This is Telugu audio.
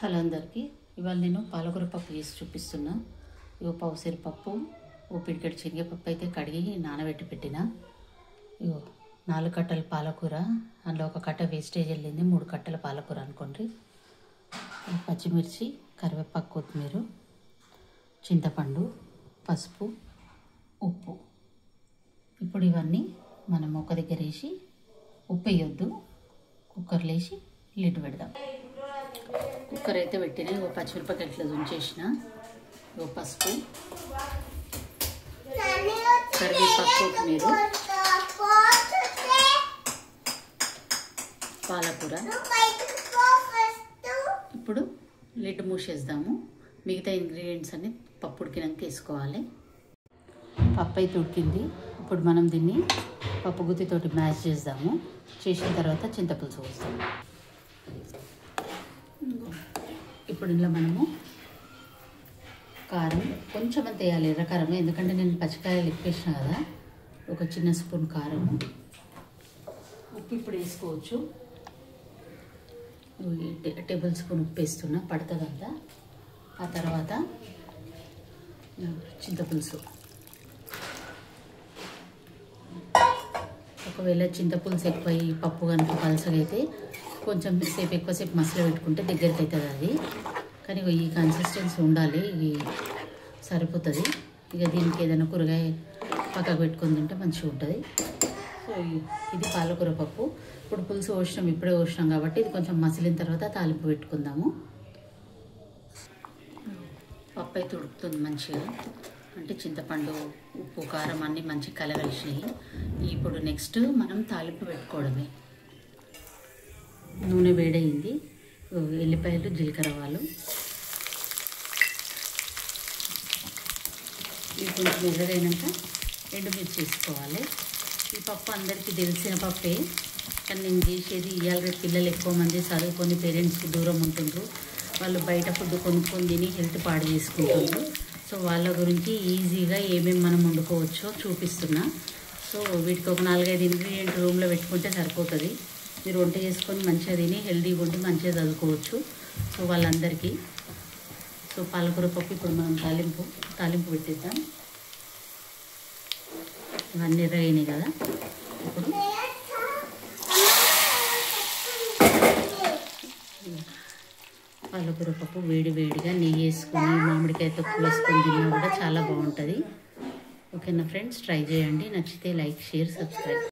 హలో అందరికీ, ఇవాళ నేను పాలకూర పప్పు చేసి చూపిస్తున్నా. ఇగో పావుసేరు పప్పు, ఓ పిడికెడు శనగపప్పు అయితే కడిగి నానబెట్టి పెట్టిన. ఇగో 4 కట్టల పాలకూర, అందులో ఒక కట్ట వేస్టేజ్ వెళ్ళింది. 3 కట్టల పాలకూర అనుకోండి. పచ్చిమిర్చి, కరివేపాకు, కొత్తిమీర, చింతపండు, పసుపు, ఉప్పు. ఇప్పుడు ఇవన్నీ మనం ఒక దగ్గర వేసి, ఉప్పు వేయొద్దు, కుక్కర్లో వేసి లిడ్ పెడదాం. కుక్కర్ అయితే పెట్టిన. ఓ పచ్చిమిరపకాయ ఇట్లా ఉంచేసిన, ఓ పసుపు, కరివేపాకు, కొత్తిమీర, పాలకూర. ఇప్పుడు లిడ్ మూసేద్దాము. మిగతా ఇంగ్రీడియంట్స్ అన్ని పప్పు ఉడికినాక వేసుకోవాలి. పప్పు అయితే ఉడికింది. ఇప్పుడు మనం దీన్ని పప్పు గుత్తితోటి మ్యాష్ చేద్దాము. చేసిన తర్వాత చింతపులుసు పోస్తాము. ఇప్పుడు ఇందులో మనము కారం కొంచెం అంత వేయాలి, ఎర్రకారం, ఎందుకంటే నేను పచ్చికాయలు ఎక్కువేసిన కదా. ఒక చిన్న స్పూన్ కారము, ఉప్పు ఇప్పుడు వేసుకోవచ్చు. టేబుల్ స్పూన్ ఉప్పు వేస్తున్నా, పడుతుందంతా. ఆ తర్వాత చింతపులుసు. ఒకవేళ చింతపులుసు ఎక్కువ పప్పు కనుక పలసగా అయితే కొంచెం ఎక్కువసేపు మసాలా పెట్టుకుంటే దగ్గరికి అవుతుంది అది. కానీ ఈ కన్సిస్టెన్సీ ఉండాలి, ఇది సరిపోతుంది. ఇక దీనికి ఏదైనా కూరగాయ పక్కకు పెట్టుకొని తింటే మంచిగా ఉంటుంది. సో ఇది పాలకూర పప్పు. ఇప్పుడు పులుసు పోసినాం, ఇప్పుడే పోసినాం కాబట్టి ఇది కొంచెం మసిలిన తర్వాత తాలింపు పెట్టుకుందాము. పప్పు అయితే ఉడుకుతుంది మంచిగా, అంటే చింతపండు, ఉప్పు, కారం అన్నీ మంచిగా కలగలిసినాయి. ఇప్పుడు నెక్స్ట్ మనం తాలింపు పెట్టుకోవడమే. నూనె వేడయింది. ఎల్లిపాయలు, జీలకర్ర ఆవాలు, ఇవి కొంచెం ఎర్రగైనాక ఎండుమిర్చి వేసుకోవాలి. ఈ పప్పు అందరికీ తెలిసిన పప్పే, కానీ నేను చేసేది ఇవాళ రేపు పిల్లలు ఎక్కువ మంది చదువుకొని పేరెంట్స్కి దూరం ఉంటుండ్రు. వాళ్ళు బయట ఫుడ్ కొనుక్కొని తిని హెల్త్ పాడు చేసుకుంటుండ్రు. సో వాళ్ళ గురించి ఈజీగా ఏమేమి మనం వండుకోవచ్చో చూపిస్తున్నా. సో వీటికి ఒక 4-5 ఇంగ్రీడియంట్ రూమ్లో పెట్టుకుంటే సరిపోతుంది. మీరు వంట చేసుకొని మంచిగా తిని హెల్తీగా ఉండి మంచిగా చదువుకోవచ్చు. సో వాళ్ళందరికీ. సో పాలకూర పప్పు ఇప్పుడు మనం తాలింపు పెట్టిద్దాం. ఇవన్నీ ఎర్రగైనాయి కదా. ఇప్పుడు పాలకూర పప్పు వేడిగా నెయ్యి వేసుకొని మామిడికాయ తొక్కు వేసుకొని తిన్నా కూడా చాలా బాగుంటుంది. ఓకేనా ఫ్రెండ్స్, ట్రై చేయండి. నచ్చితే లైక్, షేర్, సబ్స్క్రైబ్.